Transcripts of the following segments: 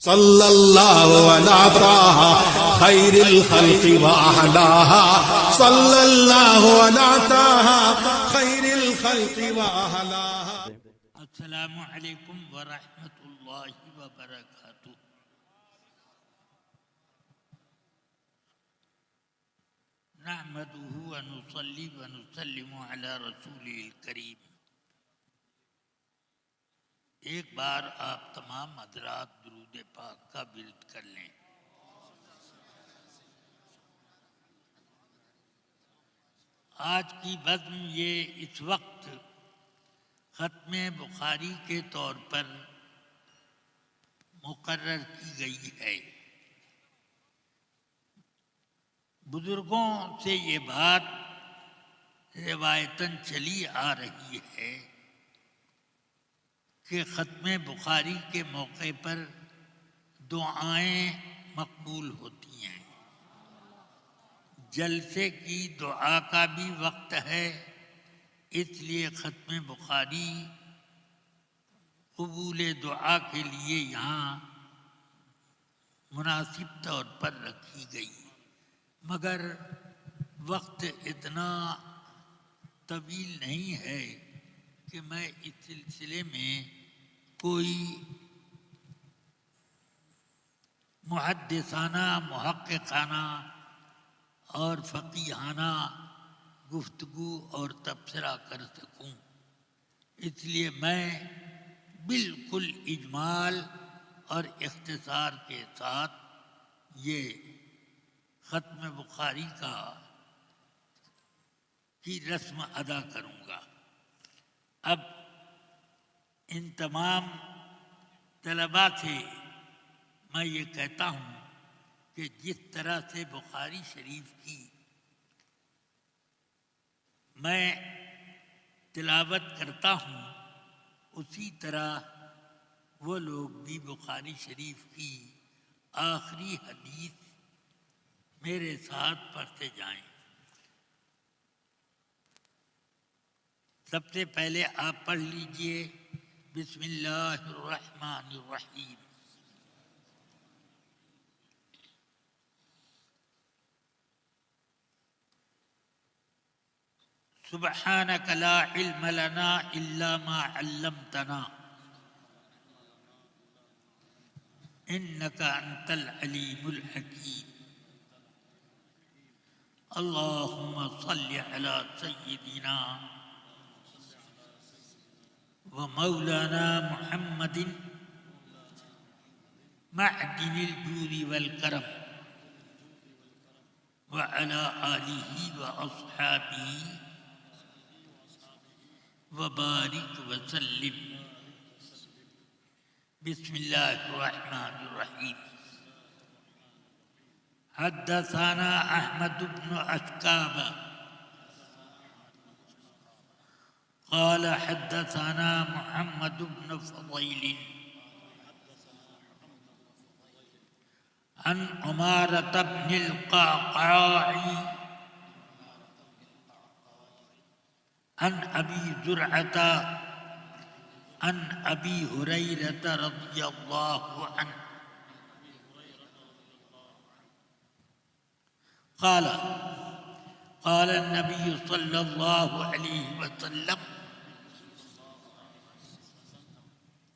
صلی اللہ علی طٰہٰ خیر الخلق وأحلاها صلی اللہ علی طٰہٰ خیر الخلق وأحلاها. السلام علیکم ورحمۃ اللہ وبرکاتہ. نحمده ونصلي ونسلم علی رسوله الکریم. ایک بار آپ تمام حضرات درود پاک کا ورد کر لیں. آج کی بزم یہ اس وقت ختم بخاری کے طور پر مقرر کی گئی ہے. بزرگوں سے یہ بات روایتاً چلی آ رہی ہے کہ ختم بخاری کے موقع پر دعائیں مقبول ہوتی ہیں. جلسے کی دعا کا بھی وقت ہے، اس لیے ختم بخاری قبول دعا کے لیے یہاں مناسب طور پر رکھی گئی. مگر وقت اتنا طویل نہیں ہے کہ میں اس سلسلے میں کوئی محدثانہ، محققانہ اور فقیہانہ گفتگو اور تبصرہ کر سکوں. اس لیے میں بالکل اجمال اور اختصار کے ساتھ یہ ختم بخاری کی رسم ادا کروں گا. اب ان تمام طلباء سے میں یہ کہتا ہوں کہ جس طرح سے بخاری شریف کی میں تلاوت کرتا ہوں، اسی طرح وہ لوگ بھی بخاری شریف کی آخری حدیث میرے ساتھ پڑھتے جائیں. سب سے پہلے آپ پڑھ لیجئے بسم اللہ الرحمن الرحیم. سبحانک لا علم لنا الا ما علمتنا انک انت العلیم الحکیم. اللہم صل علی سیدنا ومولانا محمد معدن الجود والکرم وعلى آلہ واصحابہ وبارک وسلم. بسم اللہ الرحمن الرحیم. حدثنا احمد بن اشکاب قال حدثنا محمد بن فضيل عن عمارة بن القعقاع عن أبي زرعة عن أبي هريرة رضي الله عنه قال قال النبي صلى الله عليه وسلم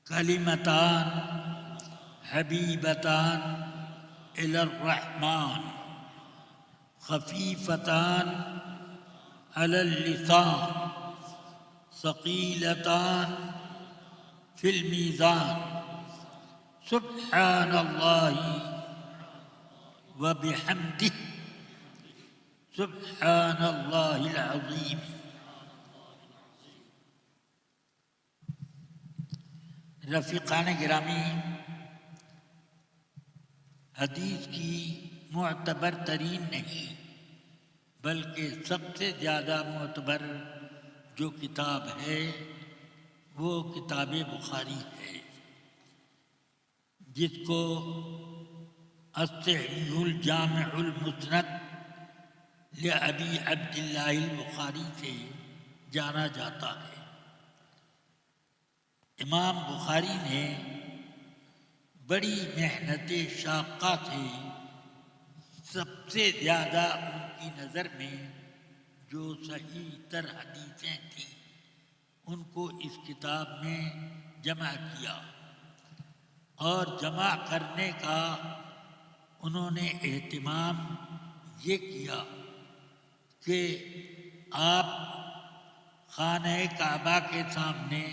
كلمتان حبيبتان إلى الرحمن خفيفتان على اللسان ثقيلتان في الميزان سبحان الله وبحمده سبحان الله العظيم. رفیقان گرامی، حدیث کی معتبر ترین نہیں بلکہ سب سے زیادہ معتبر جو کتاب ہے وہ کتاب بخاری ہے، جس کو الصحیح الجامع المسند لأبی عبداللہ البخاری سے جانا جاتا ہے. امام بخاری نے بڑی محنت شاقہ سے سب سے زیادہ ان کی نظر میں جو صحیح تر حدیثیں تھیں ان کو اس کتاب میں جمع کیا، اور جمع کرنے کا انہوں نے اہتمام یہ کیا کہ آپ خانہ کعبہ کے سامنے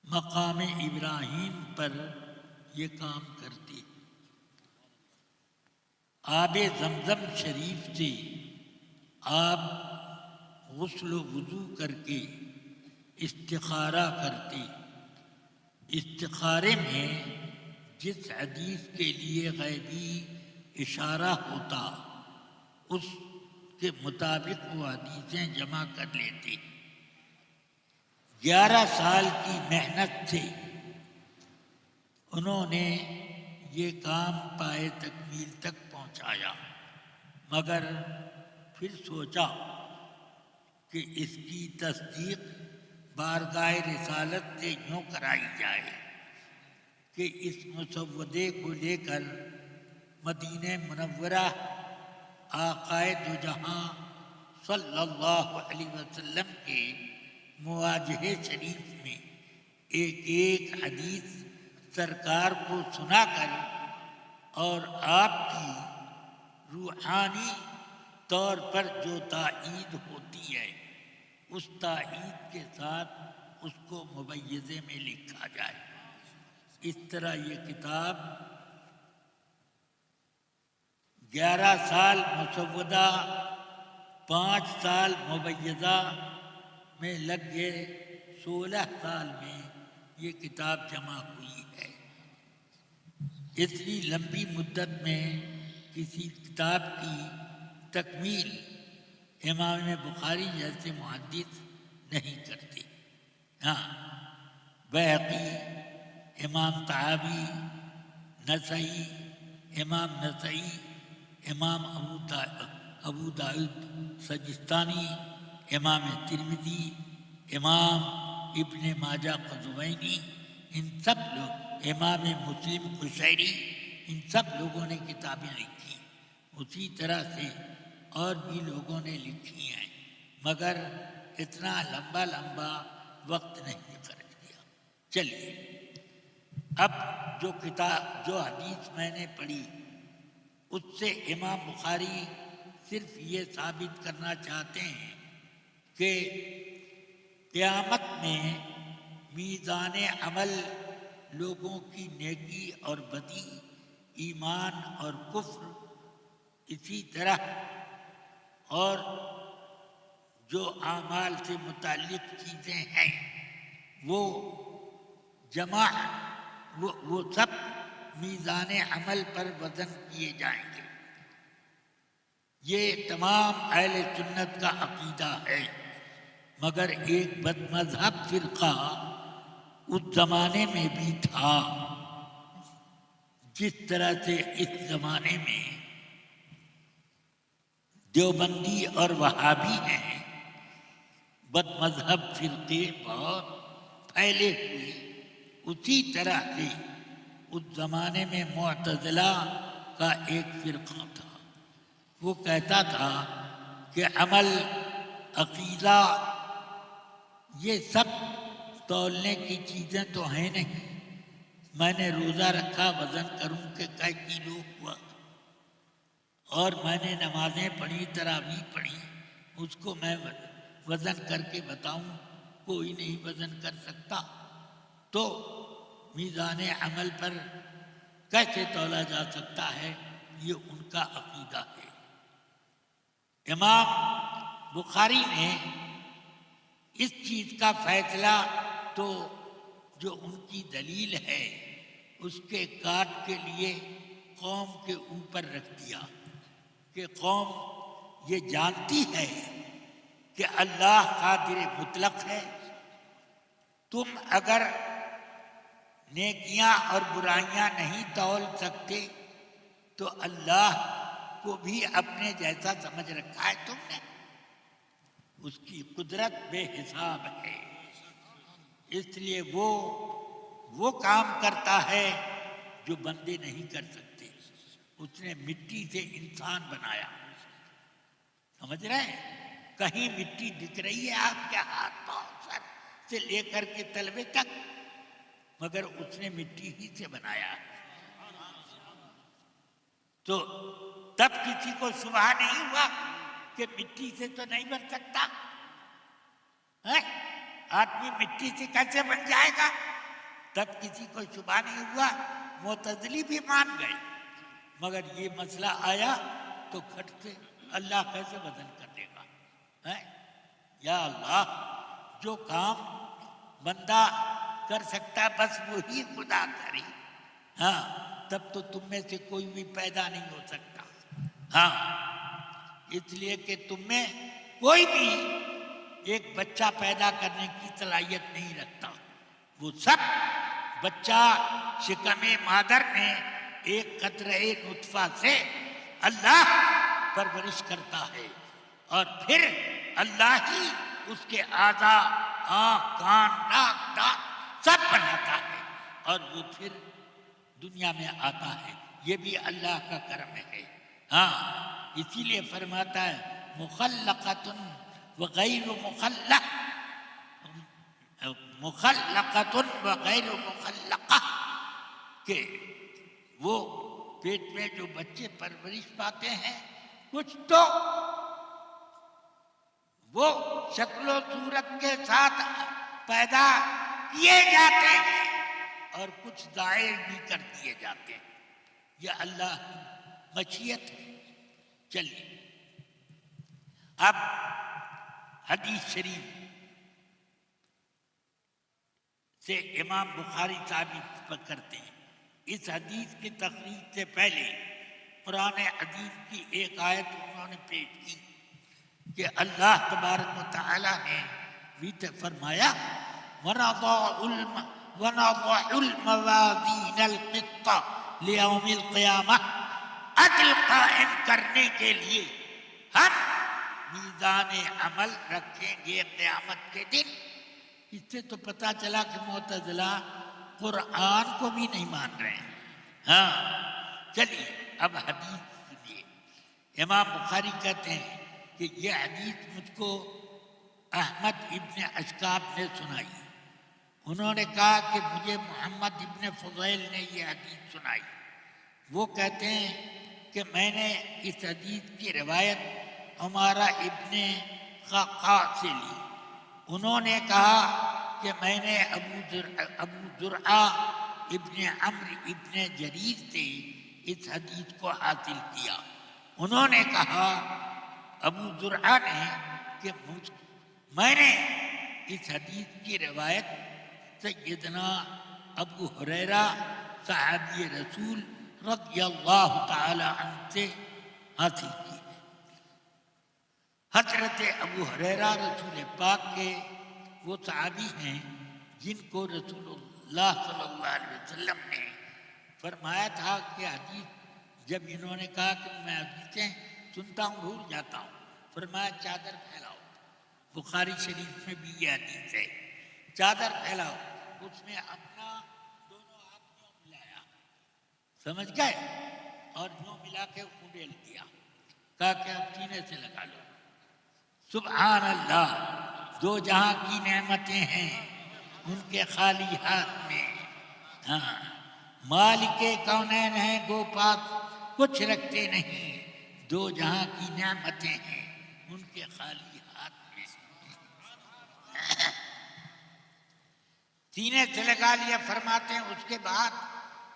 مقام ابراہیم پر یہ کام کرتے، آب زمزم شریف سے آپ غسل و وضو کر کے استخارہ کرتے، استخارے میں جس حدیث کے لیے غیبی اشارہ ہوتا اس کے مطابق وہ حدیثیں جمع کر لیتے۔ 11 سال کی محنت سے انہوں نے یہ کام پائے تکمیل تک پہنچایا، مگر پھر سوچا کہ اس کی تصدیق بارگاہ رسالت سے یوں کرائی جائے کہ اس مسودے کو لے کر مدینہ منورہ آقائے دو جہاں صلی اللہ علیہ وسلم کے مواجہہ شریف میں ایک ایک حدیث سرکار کو سنا کر اور آپ کی روحانی طور پر جو تائید ہوتی ہے اس تائید کے ساتھ اس کو مبیضے میں لکھا جائے۔ اس طرح یہ کتاب 11 سال مسودہ، 5 سال مبیضہ میں لگ گئے، 16 سال میں یہ کتاب جمع ہوئی ہے۔ اتنی لمبی مدت میں کسی کتاب کی تکمیل امام بخاری جیسے محدث نہیں کرتے۔ ہاں، بیہقی، امام طحاوی، نسائی، امام نسائی، امام ابو داؤد سجستانی، امام ترمذی، امام ابن ماجہ قزوینی، ان سب لوگ، امام مسلم قشیری، ان سب لوگوں نے کتابیں لکھی۔ اسی طرح سے اور بھی لوگوں نے لکھی ہیں، مگر اتنا لمبا وقت نہیں خرچ کیا۔ چلیے اب جو حدیث میں نے پڑھی اس سے امام بخاری صرف یہ ثابت کرنا چاہتے ہیں کہ قیامت میں میزان عمل لوگوں کی نیکی اور بدی، ایمان اور کفر، اسی طرح اور جو اعمال سے متعلق چیزیں ہیں وہ جمع، وہ سب میزان عمل پر وزن کیے جائیں گے۔ یہ تمام اہل سنت کا عقیدہ ہے، مگر ایک بد مذہب فرقہ اس زمانے میں بھی تھا، جس طرح سے اس زمانے میں دیوبندی اور وہابی ہیں، بد مذہب فرقے بہت پھیلے ہوئے، اسی طرح سے اس زمانے میں معتزلہ کا ایک فرقہ تھا۔ وہ کہتا تھا کہ عمل، عقیدہ، یہ سب تولنے کی چیزیں تو ہیں نہیں۔ میں نے روزہ رکھا، وزن کروں کہ کئی کلو ہوا، اور میں نے نمازیں پڑھی، تراویح پڑھی، اس کو میں وزن کر کے بتاؤں، کوئی نہیں وزن کر سکتا۔ تو میزان عمل پر کیسے تولا جا سکتا ہے؟ یہ ان کا عقیدہ ہے۔ امام بخاری نے اس چیز کا فیصلہ تو جو ان کی دلیل ہے اس کے کاٹ کے لیے قوم کے اوپر رکھ دیا کہ قوم یہ جانتی ہے کہ اللہ قادر مطلق ہے، تم اگر نیکیاں اور برائیاں نہیں تول سکتے تو اللہ کو بھی اپنے جیسا سمجھ رکھا ہے تم نے، اس کی قدرت بے حساب ہے، اس لیے وہ وہ کام کرتا ہے جو بندے نہیں کر سکتے. اس نے مٹی سے انسان بنایا. سمجھ رہے ہیں؟ کہیں مٹی دکھ رہی ہے آپ کے ہاتھ پاؤں سر سے لے کر کے تلوے تک، مگر اس نے مٹی ہی سے بنایا. تو تب کسی کو شبہ نہیں ہوا کہ مٹی سے تو نہیں بن سکتا. آدمی مٹی سے کیسے بن جائے گا؟ تب کسی کو شبہ نہیں ہوا. معتزلی بھی مان گئے. مگر یہ مسئلہ آیا تو کھٹ سے اللہ کیسے بدل کر دے گا؟ یا اللہ، جو کام بندہ کر سکتا بس وہی خدا کری. ہاں، تب تو تم میں سے کوئی بھی پیدا نہیں ہو سکتا. ہاں، اس لیے کہ تم میں کوئی بھی ایک بچہ پیدا کرنے کی صلاحیت نہیں رکھتا. وہ سب بچہ شکم مادر میں ایک قطرہ نطفہ سے اللہ پرورش کرتا ہے، اور پھر اللہ ہی اس کے اعضاء، آنکھ، کان، ناک، دانت سب بناتا ہے، اور وہ پھر دنیا میں آتا ہے. یہ بھی اللہ کا کرم ہے. ہاں، اسی لیے فرماتا ہے مخلقۃ وغیر مخلق، مخلقۃ وغیر مخلقہ، کہ وہ پیٹ میں جو بچے پرورش پاتے ہیں، کچھ تو وہ شکل و صورت کے ساتھ پیدا کیے جاتے ہیں اور کچھ ظاہر بھی کر دیے جاتے ہیں. یہ اللہ کی مشیت ہے. چلیے اب حدیث شریف سے امام بخاری ثابت کرتے ہیں. اس حدیث کی تخریج سے پہلے قرآن حدیث کی ایک آیت انہوں نے پیش کی کہ اللہ تبارک و تعالی نے بھی فرمایا وَنَضَعُ الْمَوَازِينَ الْقِسْطَ لِيَوْمِ الْقِيَامَةِ، عدل قائم کرنے کے لیے ہم میزان عمل رکھیں گے قیامت کے دن. اس سے تو پتہ چلا کہ معتزلہ قرآن کو بھی نہیں مان رہے ہیں. ہاں، چلیے اب حدیث سنیے. امام بخاری کہتے ہیں کہ یہ حدیث مجھ کو احمد ابن اشکاب نے سنائی. انہوں نے کہا کہ مجھے محمد ابن فضیل نے یہ حدیث سنائی. وہ کہتے ہیں کہ میں نے اس حدیث کی روایت عمارہ ابن خاقہ سے لی. انہوں نے کہا کہ میں نے ابو زرعہ ابن عمرو ابن جریر سے اس حدیث کو حاصل کیا. انہوں نے کہا ابو زرعہ نے کہ میں نے اس حدیث کی روایت سیدنا ابو ہریرہ صحابی رسول رضی اللہ تعالی عنہ سے حاصل کی. حضرت ابو ہریرہ رسول پاک کے وہ صحابی ہیں جن کو رسول اللہ صلی اللہ علیہ وسلم نے فرمایا تھا کہ حدیث، جب انہوں نے کہا کہ میں حدیثیں سنتا ہوں بھول جاتا ہوں، فرمایا چادر پھیلاؤ. بخاری شریف میں بھی یہ حدیث ہے. چادر پھیلاؤ. اس میں اپنا دونوں ہاتھ یوں ملایا، سمجھ گئے، اور یوں ملا کے اونڈیل دیا. کہا کہ اب سینے سے لگا لو. سبحان اللہ، دو جہاں کی نعمتیں ہیں ان کے خالی ہاتھ میں. ہاں، مالک کونین ہیں گو پاس کچھ رکھتے نہیں، دو جہاں کی نعمتیں ہیں ان کے خالی ہاتھ میں. سینے سے لگا لیا. فرماتے ہیں اس کے بعد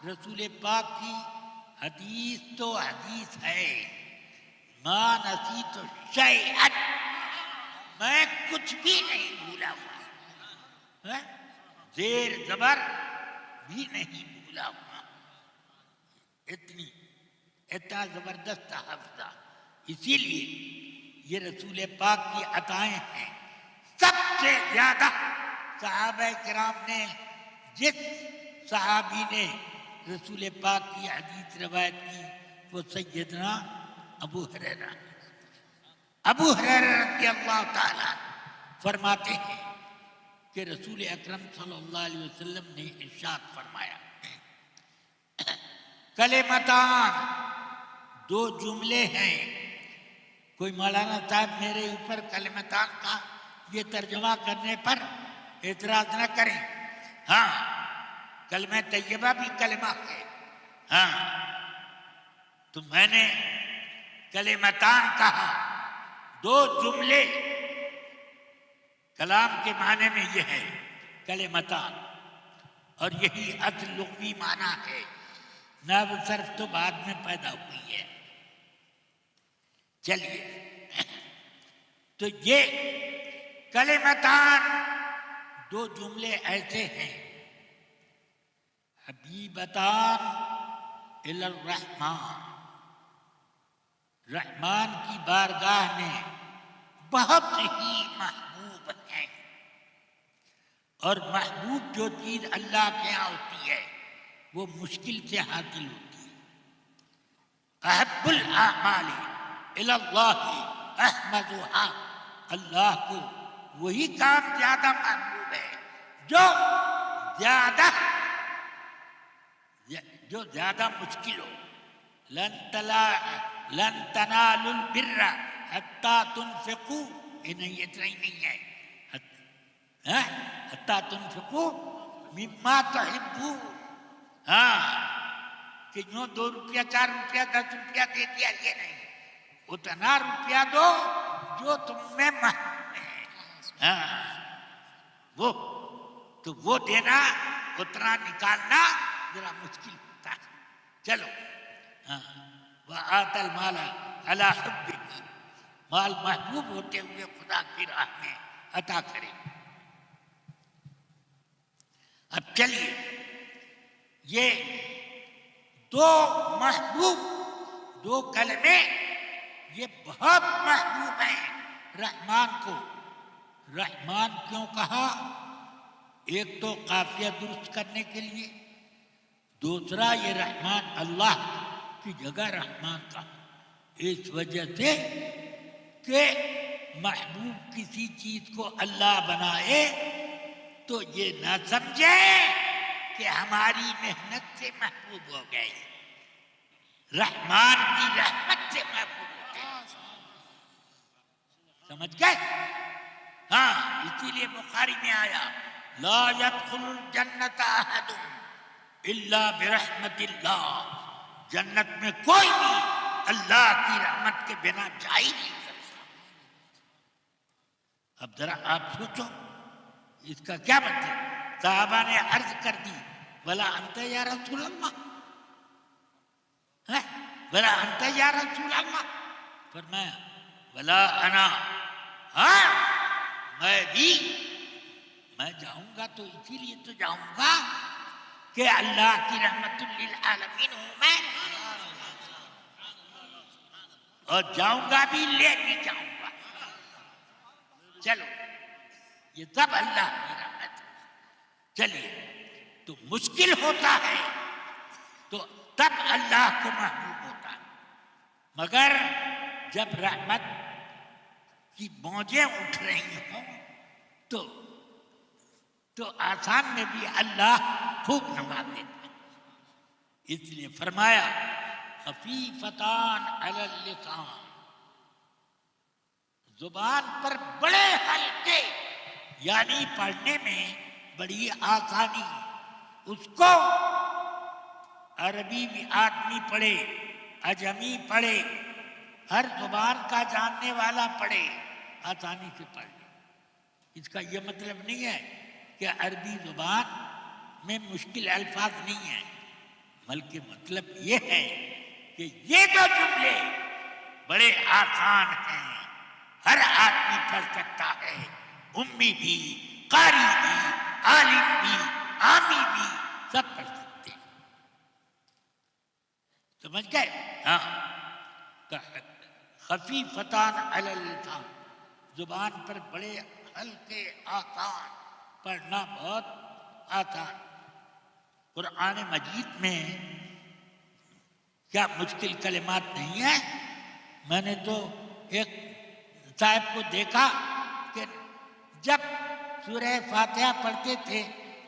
رسول پاک کی حدیث تو حدیث ہے، ما نسیت شیئا، میں کچھ بھی نہیں بھولا ہوا، زیر زبر بھی نہیں بھولا ہوا. اتنا زبردست حافظہ. اسی لیے یہ رسول پاک کی عطائیں ہیں. سب سے زیادہ صحابہ کرام نے، جس صحابی نے رسول پاک کی حدیث روایت کی وہ سیدنا ابو ہریرہ. ابو ہریرہ رضی اللہ تعالیٰ فرماتے ہیں کہ کہ رسول اکرم صلی اللہ علیہ وسلم نے ارشاد فرمایا کلمتان دو جملے ہیں. کوئی مولانا صاحب میرے اوپر کلمتان کا یہ ترجمہ کرنے پر اعتراض نہ کریں. ہاں کلمہ طیبہ بھی کلمہ ہے. ہاں تو میں نے کلمتان کہا, دو جملے. کلام کے معنی میں یہ ہے کلمتان, اور یہی اصل لغوی معنی ہے. نحو صرف تو بعد میں پیدا ہوئی ہے. چلیے تو یہ کلمتان دو جملے ایسے ہیں حبیبتان الی الرحمن, رحمان کی بارگاہ میں بہت ہی محبوب ہیں. اور محبوب جو چیز اللہ کے یہاں ہوتی ہے وہ مشکل سے حاصل ہوتی ہے. احب الاعمال الی اللہ احمدها, اللہ کو وہی کام زیادہ محبوب ہے جو زیادہ مشکل ہو. لن تنالوا البر حتی تنفقوا, یہ نہیں اتنا ہی نہیں ہے, حتی تنفقوا مما تحبون. ہاں کہ یوں 2 روپیہ 4 روپیہ 10 روپیہ دے دیا, یہ نہیں, اتنا روپیہ دو جو تم میں محبوب ہے. ہاں وہ تو وہ دینا, اتنا نکالنا ذرا مشکل ہوتا ہے. چلو ہاں وآت المال علی حبہ, مال محبوب ہوتے ہوئے خدا کی راہ میں عطا کرے. اب چلیے یہ دو محبوب, دو کلمے یہ بہت محبوب ہیں رحمان کو. رحمان کیوں کہا؟ ایک تو قافیہ درست کرنے کے لیے, دوسرا یہ رحمان اللہ کی جگہ رحمان کا اس وجہ سے کہ محبوب کسی چیز کو اللہ بنائے تو یہ نہ سمجھے کہ ہماری محنت سے محبوب ہو گئے, رحمان کی رحمت سے محبوب ہو گئے. سمجھ گئے؟ ہاں اسی لیے بخاری میں آیا لا يدخل الجنت احد الا برحمت اللہ, جنت میں کوئی بھی اللہ کی رحمت کے بنا جا ہی نہیں سکتا. اب ذرا آپ سوچو اس کا کیا مطلب؟ صحابہ نے عرض کر دی بلا انت یا رسول اللہ, بلا انت یا رسول اللہ, فرمایا بلا انا, ہاں میں جاؤں گا تو اسی لیے تو جاؤں گا کہ اللہ کی رحمت للعالمین ہوں میں, اور جاؤں گا بھی لے بھی جاؤں گا. چلو یہ سب اللہ کی رحمت ہے. چلیے تو مشکل ہوتا ہے تو تب اللہ کو محبوب ہوتا ہے, مگر جب رحمت کی موجیں اٹھ رہی ہوں تو آسان میں بھی اللہ خوب نواز دیتا ہے. اس لیے فرمایا خفیفتان علی اللسان, زبان پر بڑے ہلکے, یعنی پڑھنے میں بڑی آسانی. اس کو عربی بھی آدمی پڑھے, اجمی پڑھے, ہر زبان کا جاننے والا پڑھے, آسانی سے پڑھ لے. اس کا یہ مطلب نہیں ہے کہ عربی زبان میں مشکل الفاظ نہیں ہیں, بلکہ مطلب یہ ہے کہ یہ دو جملے بڑے آسان ہیں, ہر آدمی پڑھ سکتا ہے, امی بھی, قاری بھی, عالم بھی, عامی بھی, سب پڑھ سکتے ہیں. سمجھ گئے؟ ہاں خفیفتان علی اللسان, زبان پر بڑے ہلکے, آسان, پڑھنا بہت آسان. قرآن مجید میں کیا مشکل کلمات نہیں ہیں؟ میں نے تو ایک صاحب کو دیکھا کہ جب سورہ فاتحہ پڑھتے تھے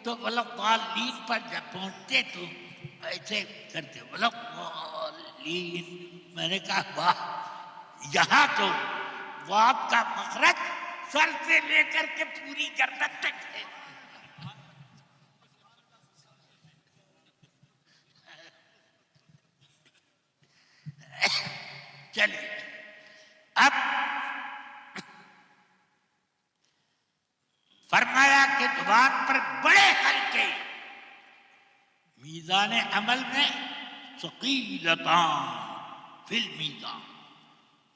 تو وَلَضَّالِّينَ پر جب پہنچتے تو ایسے کرتے وَلَضَّالِّينَ. میں نے کہا واہ، یہاں تو واو کا مخرج سر سے لے کر کے پوری گردن تک ہے. چلیے اب فرمایا کہ زبان پر بڑے ہلکے، میزان عمل میں ثقیلتان فی المیزان،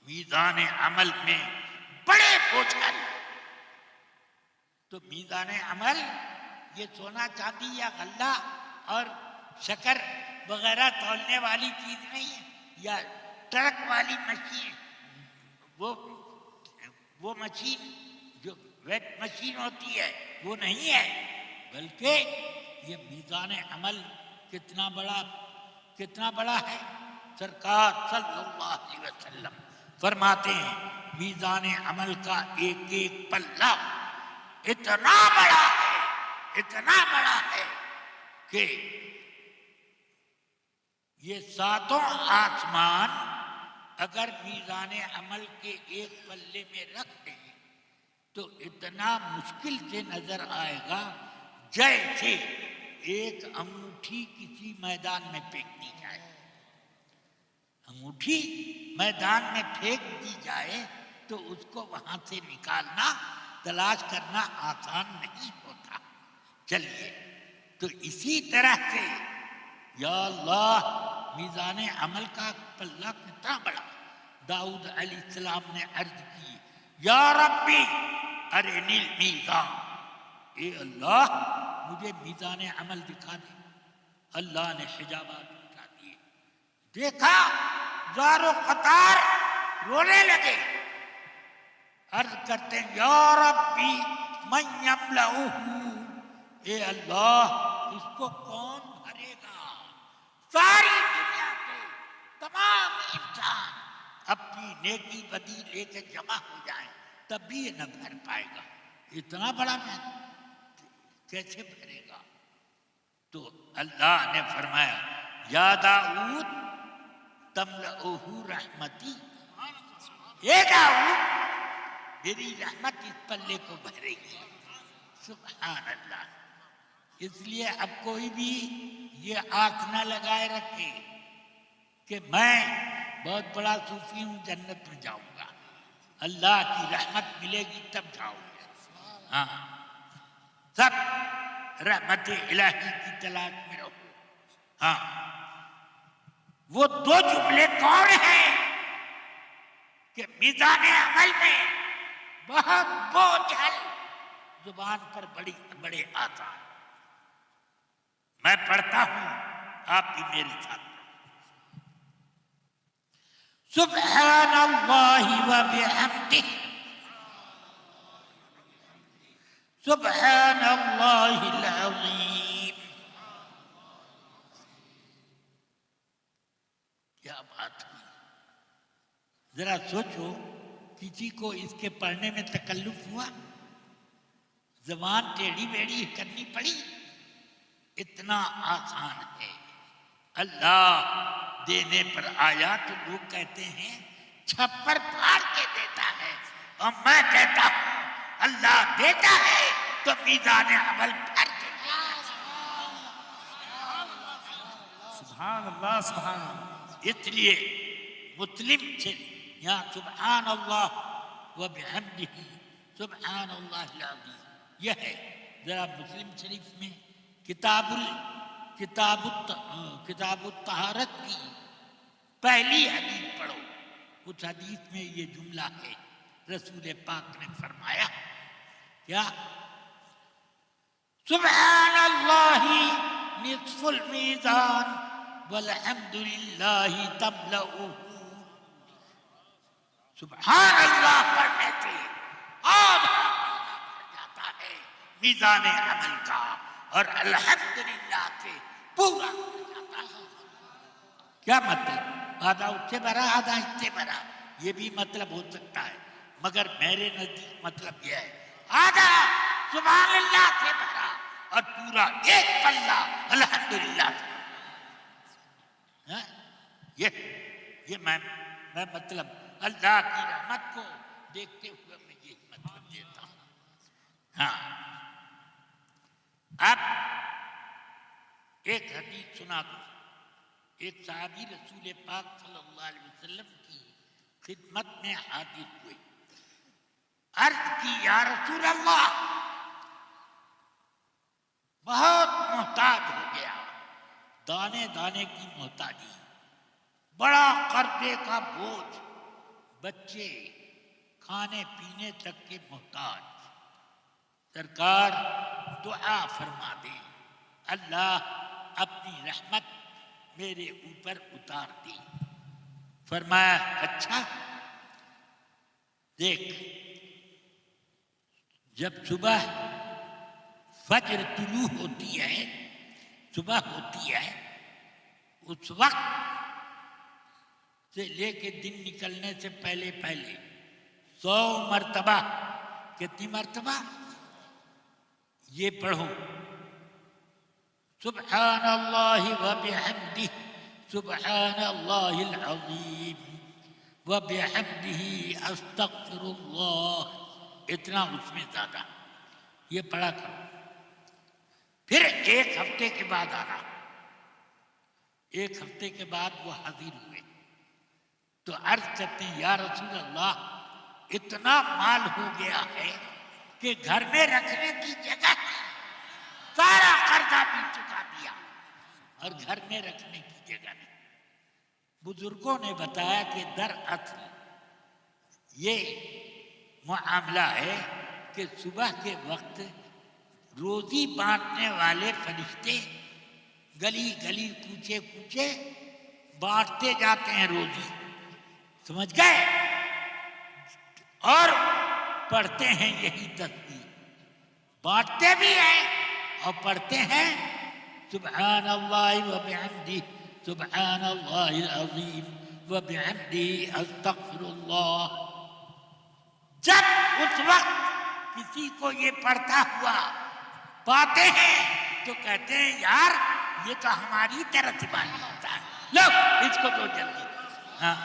میزان عمل میں بڑے بوجھل. تو میزان عمل یہ سونا چاندی یا غلہ اور شکر وغیرہ تولنے والی چیز نہیں ہے، یا ٹرک والی مشین، وہ مشین جو ویٹ مشین ہوتی ہے وہ نہیں ہے، بلکہ یہ میزان عمل کتنا بڑا ہے. سرکار صلی اللہ علیہ وسلم فرماتے ہیں میزان عمل کا ایک ایک پلہ اتنا بڑا ہے کہ یہ ساتوں آسمان اگر میزان عمل کے ایک پلے میں رکھ دیں تو اتنا مشکل سے نظر آئے گا جیسے ایک انگوٹھی کسی میدان میں پھینک دی جائے. انگوٹھی میدان میں پھینک دی جائے تو اس کو وہاں سے نکالنا، تلاش کرنا آسان نہیں ہوتا. چلیے تو اسی طرح سے یا اللہ میزان عمل کا پلہ کتنا بڑا. داؤد علیہ السلام نے عرض کی یا ربی ارنی المیزان، اے اللہ مجھے میزان عمل دکھا دے. اللہ نے حجابات اٹھا دیے، دیکھا زار و قطار رونے لگے. عرض کرتے ہیں یا ربی من یملؤہ، اے اللہ اس کو کون بھرے گا؟ ساری دنیا کے تمام انسان اپنی نیکی بدی لے کے جمع ہو جائیں تب بھی یہ نہ بھر پائے گا. اتنا بڑا میں کیسے بھرے گا؟ تو اللہ نے فرمایا یا داؤد تملؤہ رحمتی، اے داؤد میری رحمت اس پلے کو بھرے گی. سبحان اللہ. اس لیے اب کوئی بھی یہ آنکھ نہ لگائے رکھے کہ میں بہت بڑا صوفی ہوں جنت میں جاؤں گا. اللہ کی رحمت ملے گی تب جاؤں گا. ہاں سب رحمت الہی کی تلاش میں رہو. ہاں وہ دو جملے کون ہیں کہ میزان عمل میں بہت بوجھل، زبان پر بڑے آسان. میں پڑھتا ہوں، آپ بھی میرے ساتھ. سبحان اللہ وبحمدہ، سبحان اللہ العظیم. کیا بات ہے، ذرا سوچو کسی کو اس کے پڑھنے میں تکلف ہوا؟ زبان ٹیڑھی بیڑھی کرنی پڑی؟ اتنا آسان ہے. اللہ دینے پر آیا تو لوگ کہتے ہیں چھپر پھاڑ کے دیتا ہے، اور میں کہتا ہوں اللہ دیتا ہے تو میزان عمل بھر کے دیتا ہے. سبحان اللہ سبحان اللہ. اس لیے مسلم سے یہاں سبحان اللہ وبحمدہ سبحان اللہ العظیم یہ ہے. ذرا مسلم شریف میں کتاب الطہارت کی پہلی حدیث پڑھو. اس حدیث میں یہ جملہ ہے، رسول پاک نے فرمایا کیا؟ سبحان اللہ نصف المیزان والحمد للہ تملؤہ. سبحان اللہ پڑھنے سے آدھا بھر جاتا ہے میزان عمل کا، اور الحمدللہ سے پورا ہو جاتا ہے. کیا مطلب؟ آدھا اس سے بھرا آدھا اس سے بھرا، یہ بھی مطلب ہو سکتا ہے، مگر میرے نزدیک مطلب یہ ہے آدھا سبحان اللہ سے بھرا اور پورا ایک پلہ الحمدللہ سے۔ ہاں؟ یہ میں مطلب اللہ کی رحمت کو دیکھتے ہوئے میں یہ مطلب دیتا ہوں۔ ہاں، اب ایک حدیث سنا دوں۔ ایک صحابی رسول پاک صلی اللہ علیہ وسلم کی خدمت میں حاضر ہوئے، عرض کی یا رسول اللہ، بہت محتاج ہو گیا، دانے دانے کی محتاجی، بڑا قرضے کا بوجھ، بچے کھانے پینے تک کے محتاج، سرکار دعا فرما دے، اللہ اپنی رحمت میرے اوپر اتار دی۔ فرمایا اچھا دیکھ، جب صبح فجر طلوع ہوتی ہے، صبح ہوتی ہے، اس وقت سے لے کے دن نکلنے سے پہلے 100 مرتبہ، کتنی مرتبہ؟ یہ پڑھو، سبحان اللہ وبحمدہ، سبحان اللہ العظیم وبحمدہ استغفر اللہ، اتنا اس میں زیادہ یہ پڑھا کرو۔ پھر ایک ہفتے کے بعد آنا، ایک ہفتے کے بعد وہ حاضر ہوئے تو عرض کرتے ہیں یا رسول اللہ، اتنا مال ہو گیا ہے کہ گھر میں رکھنے کی جگہ ہے، سارا قرضہ بھی چکا دیا اور گھر میں رکھنے کی جگہ نہیں۔ بزرگوں نے بتایا کہ دراصل یہ معاملہ ہے کہ صبح کے وقت روزی بانٹنے والے فرشتے گلی گلی کوچے کوچے بانٹتے جاتے ہیں روزی، سمجھ گئے، اور پڑھتے ہیں یہی تسبیح، بانٹتے بھی ہیں اور پڑھتے ہیں سبحان اللہ وبحمدہ، سبحان اللہ العظیم وبحمدہ استغفر اللہ۔ جب اس وقت کسی کو یہ پڑھتا ہوا پاتے ہیں تو کہتے ہیں یار یہ تو ہماری طرح سے معلوم ہوتا ہے، لو اس کو دو جلدی، ہاں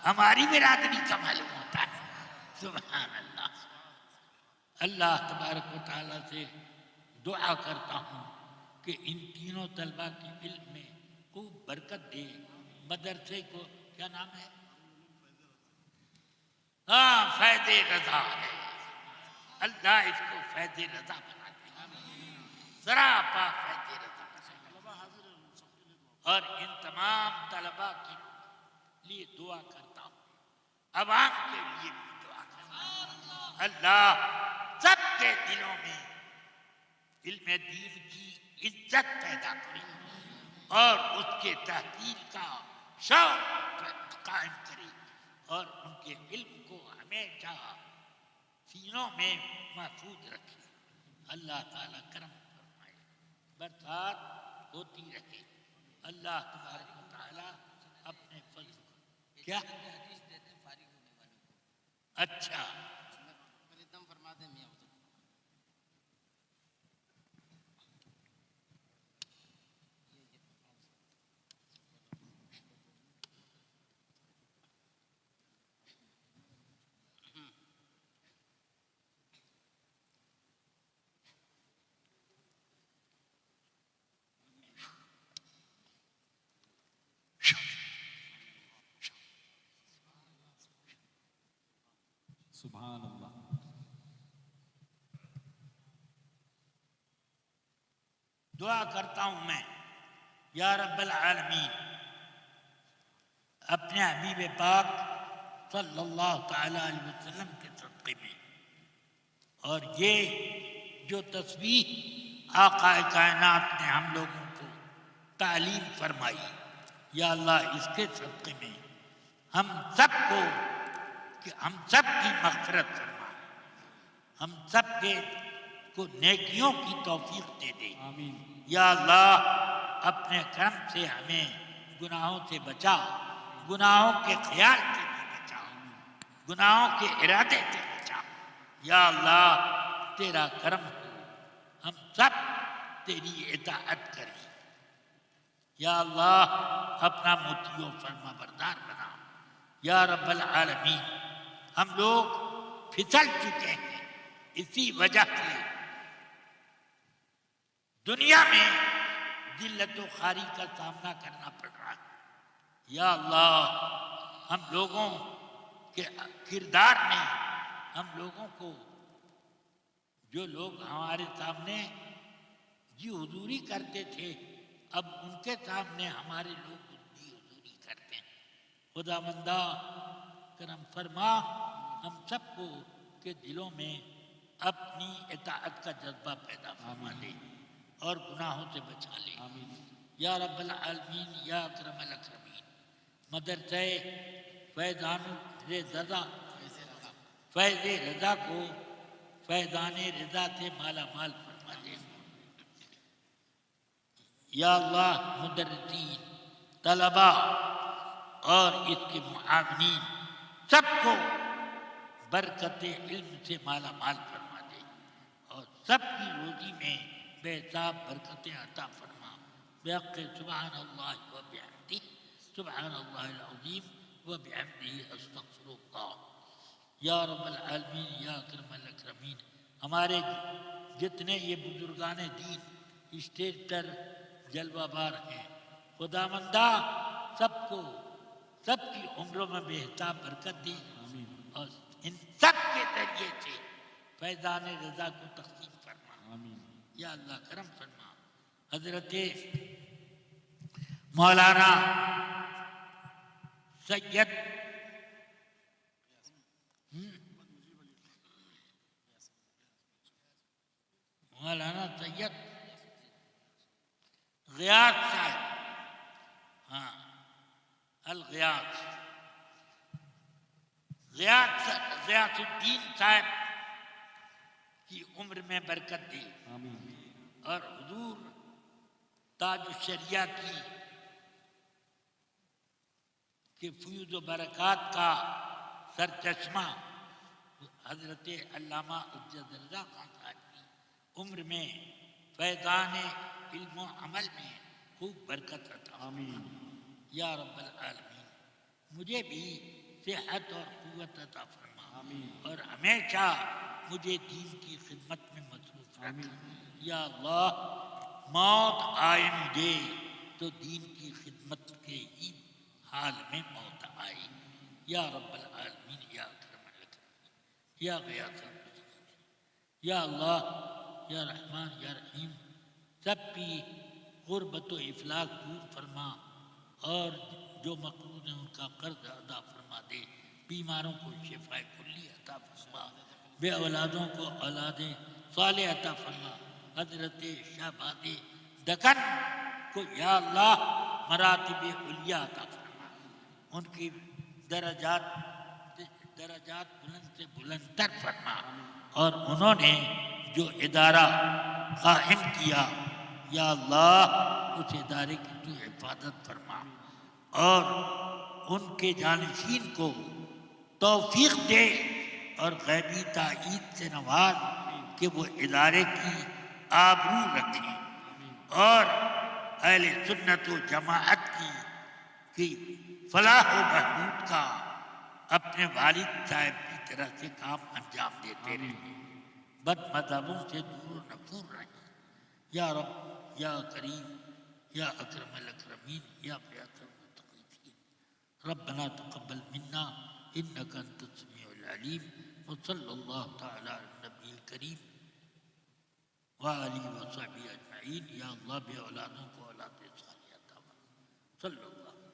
ہماری برادری کا معلوم ہوتا ہے۔ سبحان اللہ۔ اللہ تبارک و تعالیٰ سے دعا کرتا ہوں کہ ان تینوں طلبہ کی علم میں خوب برکت دے، مدرسے کو کیا نام ہے؟ ہاں فیض رضا ہے، اللہ اس کو فیض رضا بنا دے، ذرا پاک فیض رضا بنا دے۔ اور ان تمام طلبہ کے لیے دعا کرتا ہوں، عوام کے لیے بھی دعا کرتا ہوں، اللہ سب کے دلوں میں علم دین کی عزت پیدا کرے اور اس کے تحقیق کا شوق قائم کرے اور ان کے علم کو ہمیشہ سینوں میں محفوظ رکھے۔ اللہ تعالیٰ کرم فرمائے، برسات ہوتی رہے، اللہ تبارک و تعالیٰ اپنے فضل کو کیا اچھا سبحان اللہ۔ دعا کرتا ہوں میں یا رب العالمین اپنے حبیب پاک صلی اللہ تعالی علیہ وسلم کے صدقے میں، اور یہ جو تسبیح آقا کائنات نے ہم لوگوں کو تعلیم فرمائی، یا اللہ اس کے صدقے میں ہم سب کو کہ ہم سب کی مغفرت فرما، ہم سب کے کو نیکیوں کی توفیق دے دے، آمین۔ یا اللہ اپنے کرم سے ہمیں گناہوں سے بچا، گناہوں کے خیال سے بھی بچا، گناہوں کے ارادے سے بچا، یا اللہ تیرا کرم ہو ہم سب تیری اطاعت کریں۔ یا اللہ اپنا مطیع و فرما بردار بنا۔ یا رب العالمین ہم لوگ پھسل چکے ہیں، اسی وجہ سے دنیا میں ذلت و خواری کا سامنا کرنا پڑ رہا ہے۔ یا اللہ ہم لوگوں کے کردار میں ہم لوگوں کو، جو لوگ ہمارے سامنے جی حضوری کرتے تھے، اب ان کے سامنے ہمارے لوگ جی حضوری کرتے ہیں۔ خدا بندہ کرم فرما ہم سب کو کے دلوں میں اپنی اطاعت کا جذبہ پیدا فرما لے اور گناہوں سے بچا لے۔ یا رب العالمین یا اکرم الاکرمین مدرسہ فیض رضا کو فیضان رضا سے مالا مال فرما دے۔ یا اللہ مدرسین، طلباء اور اس کے معاونین سب کو برکت علم سے مالا مال فرما دے اور سب کی روزی میں بے حساب برکتیں عطا فرما۔ بحق سبحان اللہ و بحمدہ، سبحان اللہ العظیم و بحمدہ استغفر اللہ۔ یا رب العالمین یا اکرم الاکرمین ہمارے جتنے یہ بزرگان دین اسٹیج پر جلوہ بار ہیں، خدا مندہ سب کو سب کی عمروں میں بے حساب برکت دی اور ان سب کے ذریعے سے فیضان رضا کو تقسیم فرما۔ یا اللہ کرم فرما۔ حضرت مولانا سید مولانا سید غیاث صاحب، ہاں الغیاث غیاث الدین صاحب کی عمر میں برکت دی اور حضور تاج الشریعہ کی فیوز و برکات کا سرچشمہ حضرت علامہ عزت رضا خان صاحب کی عمر میں فیضان علم و عمل میں خوب برکت عطا۔ یا رب العالمین مجھے بھی صحت اور قوت عطا فرما اور ہمیشہ مجھے دین کی خدمت میں مصروف رکھ۔ یا اللہ موت آئے مجھے تو دین کی خدمت کے ہی حال میں موت آئے۔ یا رب العالمین یا اکرم الاکرمین یا غیاث المسلمین یا اللہ یا رحمان یا رحیم سب کی غربت و افلاس دور فرما اور جو مقروض ہیں ان کا قرض ادا فرما دے۔ بیماروں کو شفاء کلی عطا فرما، بے اولادوں کو اولاد صالح عطا فرما۔ حضرت شہباز دکن کو یا اللہ مراتب علیہ عطا فرما، ان کی درجات بلند سے بلند تر فرما اور انہوں نے جو ادارہ قائم کیا یا اللہ اس ادارے کی تو حفاظت فرما اور ان کے جانشین کو توفیق دے اور غیبی تائید سے نواز کہ وہ ادارے کی آبرو رکھیں اور اہل سنت و جماعت کی فلاح و بہبود کا اپنے والد صاحب کی طرح سے کام انجام دیتے رہیں، بد مذہبوں سے دور و نفور رہیں۔ یا رب یا کریم یا اکرم الاکرمین یا غیاث المتقین ربنا تقبل منا انک انت السمیع العلیم وصلی اللہ تعالی علی النبی الکریم وآلہ وصحبہ اجمعین۔ یا اللہ بے اولادوں کو اولاد صالحہ عطا فرما۔ صلی اللہ